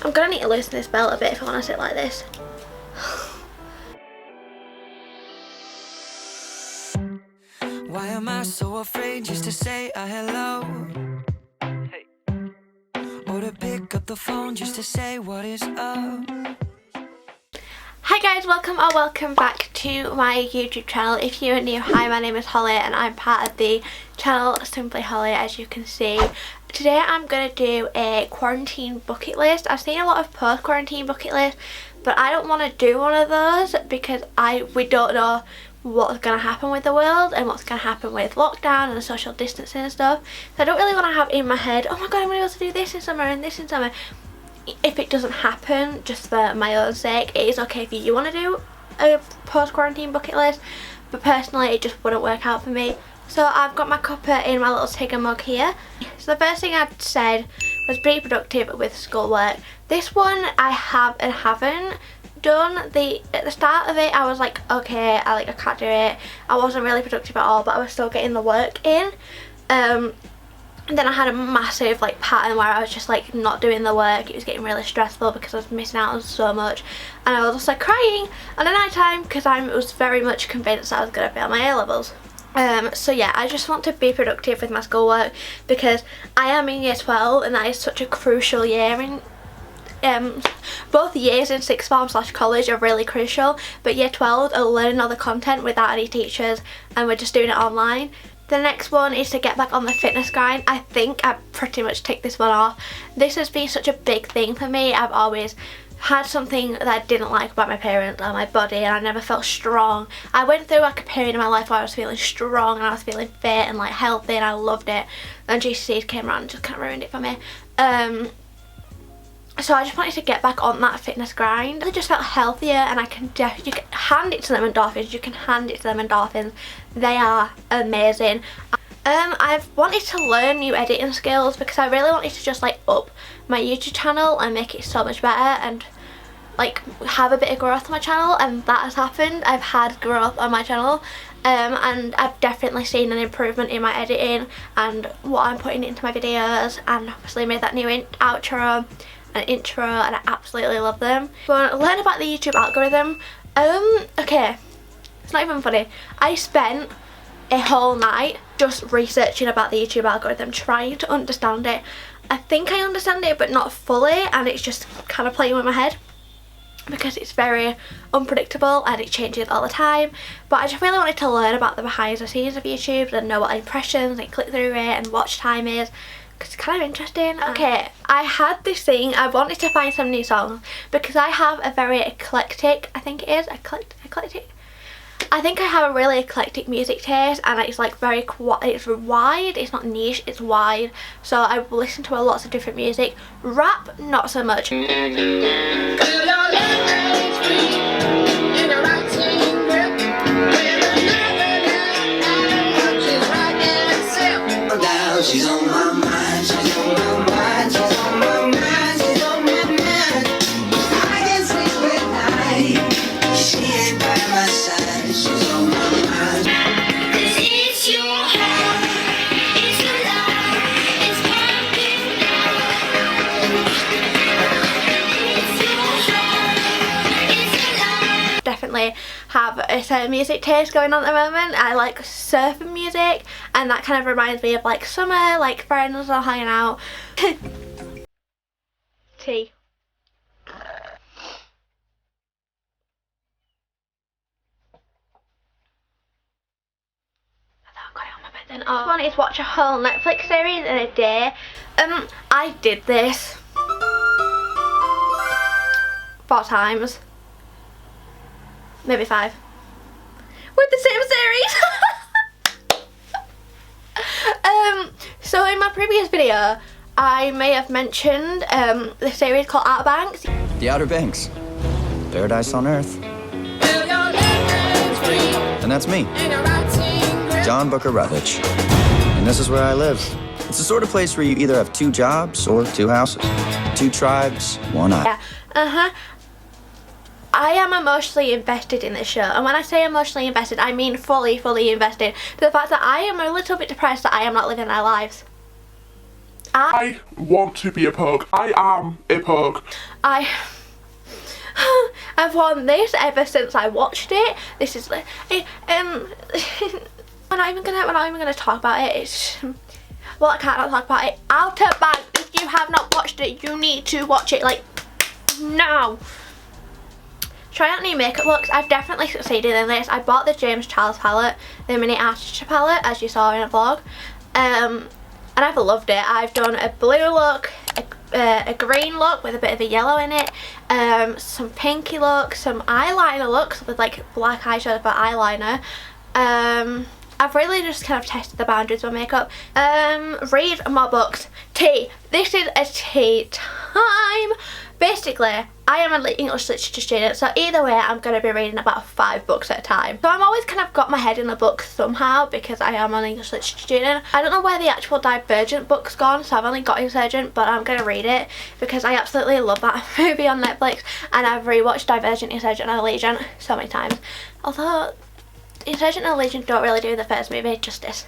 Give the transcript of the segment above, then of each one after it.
I'm gonna need to loosen this belt a bit if I want to sit like this. Why am I so afraid just to say a hello? Hey. Or to pick up the phone just to say what is up? Hi guys, welcome or welcome back to my YouTube channel. If you're new, hi, my name is Holly and I'm part of the channel Simply Holly, as you can see. Today I'm going to do a quarantine bucket list. I've seen a lot of post-quarantine bucket lists, but I don't want to do one of those because we don't know what's going to happen with the world and what's going to happen with lockdown and social distancing and stuff. So I don't really want to have in my head, oh my god, I'm going to be able to do this in summer and this in summer. If it doesn't happen, just for my own sake, it is okay if you want to do a post-quarantine bucket list, but personally it just wouldn't work out for me. So I've got my cuppa in my little Tigger mug here. So the first thing I'd said was be productive with schoolwork. This one I have and haven't done. At the start of it I was like, okay, I can't do it. I wasn't really productive at all, but I was still getting the work in. And then I had a massive pattern where I was just not doing the work. It was getting really stressful because I was missing out on so much, and I was just crying at night time because I was very much convinced that I was going to fail my A-levels. So yeah, I just want to be productive with my schoolwork because I am in year 12 and that is such a crucial year in both years in sixth form / college are really crucial, but year 12 are learning all the content without any teachers and we're just doing it online. The next one is to get back on the fitness grind. I think I pretty much ticked this one off. This has been such a big thing for me. I've always had something that I didn't like about my appearance or my body, and I never felt strong. I went through a period in my life where I was feeling strong and I was feeling fit and healthy and I loved it. And GCSEs came around and just kind of ruined it for me. So I just wanted to get back on that fitness grind. I just felt healthier, and you can hand it to them endorphins. You can hand it to them endorphins. They are amazing. I've wanted to learn new editing skills because I really wanted to just up my YouTube channel and make it so much better and have a bit of growth on my channel, and that has happened. I've had growth on my channel, and I've definitely seen an improvement in my editing and what I'm putting into my videos, and obviously made that new outro and intro, and I absolutely love them. But learn about the YouTube algorithm. Okay, it's not even funny. I spent a whole night just researching about the YouTube algorithm, trying to understand it. I think I understand it, but not fully, and it's just kind of playing with my head because it's very unpredictable and it changes all the time. But I just really wanted to learn about the behind the scenes of YouTube and know what impressions and click-through rate and watch time is, because it's kind of interesting. Okay, I had this thing, I wanted to find some new songs because I have a very eclectic, I think it is, eclectic? I think I have a really eclectic music taste, and it's it's wide, it's not niche, it's wide. So I listen to lots of different music. Rap, not so much. She's on my mind, she's on my mind, she's on my mind, she's on my mind. I can't sleep at night, she ain't by my side, she's on my mind. 'Cause it's your heart, it's your love, it's pumping down. It's your heart, it's your love. Definitely have a certain music taste going on at the moment. I like surfing music, and that kind of reminds me of summer, friends all hanging out. Tea. I wanted to watch a whole Netflix series in a day. I did this 4 times, maybe 5, with the same series. So in my previous video I may have mentioned the series called Outer Banks. The Outer Banks. Paradise on Earth. And that's me, John Booker Rutledge. And this is where I live. It's the sort of place where you either have 2 jobs or 2 houses, 2 tribes, 1 island. Yeah, I am emotionally invested in this show, and when I say emotionally invested, I mean fully invested, to the fact that I am a little bit depressed that I am not living their lives. I want to be a pug. I am a pug. I've worn this ever since I watched it. This is we're not even gonna talk about it. It's well, I can't not talk about it. Outer Banks. If you have not watched it, you need to watch it like now. Try out new makeup looks. I've definitely succeeded in this. I bought the James Charles palette, the mini artist palette, as you saw in a vlog, and I've loved it. I've done a blue look, a green look with a bit of a yellow in it, some pinky looks, some eyeliner looks with like black eyeshadow for eyeliner. I've really just kind of tested the boundaries of makeup. Read more books. Tea. This is a tea time. Basically, I am an English literature student, so either way I'm going to be reading about 5 books at a time. So I'm always kind of got my head in the book somehow because I am an English literature student. I don't know where the actual Divergent book's gone, so I've only got Insurgent, but I'm going to read it because I absolutely love that movie on Netflix, and I've rewatched Divergent, Insurgent and Allegiant so many times. Although Insurgent and Allegiant don't really do the first movie justice.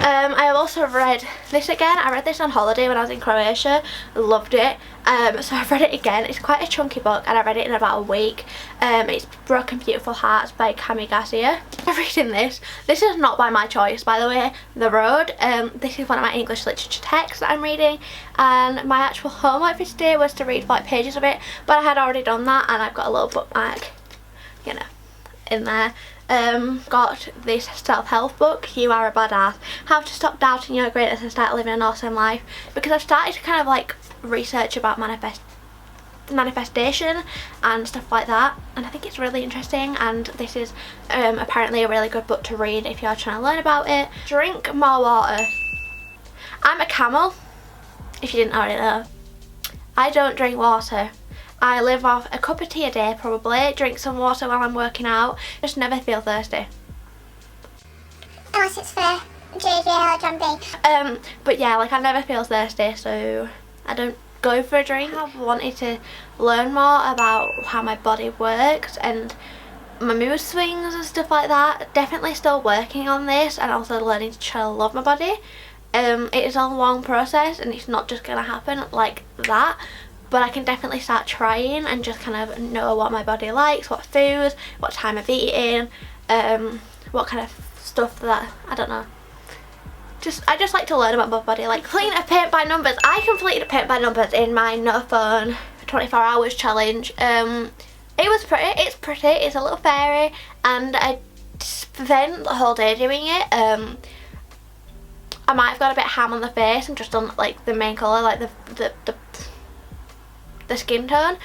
I have also read this again. I read this on holiday when I was in Croatia. Loved it. So I've read it again. It's quite a chunky book and I read it in about a week. It's Broken Beautiful Hearts by Cami Garcia. I'm reading this. This is not by my choice, by the way. The Road. This is one of my English literature texts that I'm reading, and my actual homework for today was to read 5 pages of it, but I had already done that and I've got a little bookmark, you know, in there. Got this self-help book, You Are a Badass, How to Stop Doubting Your Greatness and Start Living an Awesome Life, because I've started to kind of like research about manifestation and stuff like that, and I think it's really interesting, and this is apparently a really good book to read if you are trying to learn about it. Drink more water. I'm a camel, if you didn't already know. I don't drink water. I live off a cup of tea a day probably, drink some water while I'm working out, just never feel thirsty. Unless it's for JJ or John B. But yeah, like I never feel thirsty, so I don't go for a drink. I've wanted to learn more about how my body works and my mood swings and stuff like that. Definitely still working on this and also learning to try to love my body. It is a long process and it's not just going to happen like that. But I can definitely start trying and just kind of know what my body likes, what foods, what time of eating, what kind of stuff that, I don't know. I just like to learn about my body, like completing a paint by numbers. I completed a paint by numbers in my no phone 24 hours challenge. It was pretty, it's a little fairy, and I spent the whole day doing it. I might have got a bit ham on the face and just done like the main colour, like the skin tone,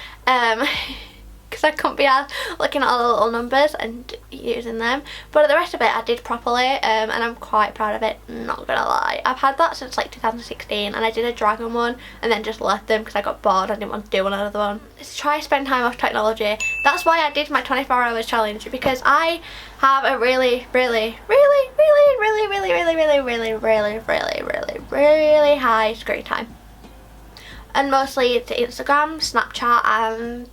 because I couldn't be asked looking at all the little numbers and using them, but the rest of it I did properly, and I'm quite proud of it, not gonna lie. I've had that since like 2016, and I did a dragon one and then just left them because I got bored. I didn't want to do another one. Let's try to spend time off technology. That's why I did my 24 hours challenge, because I have a really high screen time. And mostly it's Instagram, Snapchat and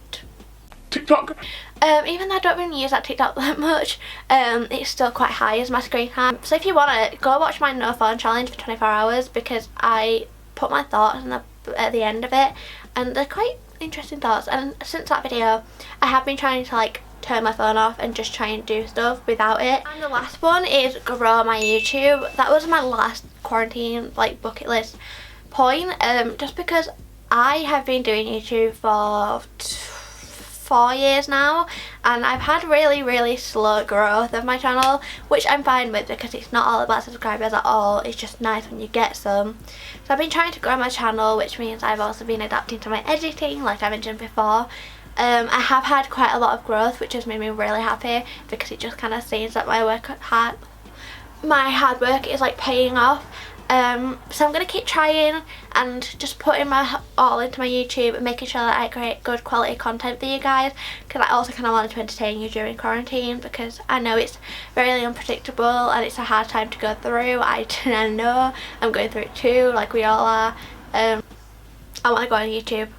TikTok. Even though I don't really use that TikTok that much, it's still quite high as my screen time. So if you want to, go watch my no phone challenge for 24 hours because I put my thoughts at the end of it, and they're quite interesting thoughts. And since that video, I have been trying to like turn my phone off and just try and do stuff without it. And the last one is grow my YouTube. That was my last quarantine like bucket list point, just because I have been doing YouTube for 4 years now, and I've had really slow growth of my channel, which I'm fine with because it's not all about subscribers at all. It's just nice when you get some. So I've been trying to grow my channel, which means I've also been adapting to my editing like I mentioned before. I have had quite a lot of growth, which has made me really happy because it just kind of seems that my hard work is like paying off. So I'm going to keep trying and just putting my all into my YouTube and making sure that I create good quality content for you guys, because I also kind of wanted to entertain you during quarantine, because I know it's very unpredictable and it's a hard time to go through. I know I'm going through it too, like we all are. I want to go on YouTube.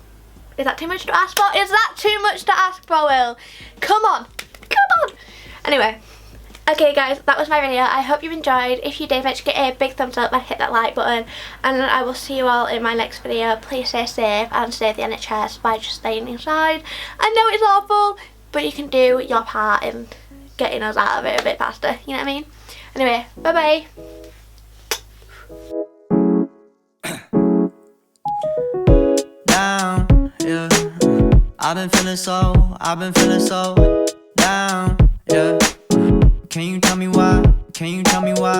Is that too much to ask for? Is that too much to ask for, Will? Come on! Come on! Anyway, Okay guys, that was my video. I hope you enjoyed. If you did, make sure to get a big thumbs up and hit that like button, and I will see you all in my next video. Please stay safe and save the NHS by just staying inside. I know it's awful, but you can do your part in getting us out of it a bit faster, you know what I mean? Anyway, bye bye. Down, yeah. I've been feeling so down, yeah. Can you tell me why? Can you tell me why?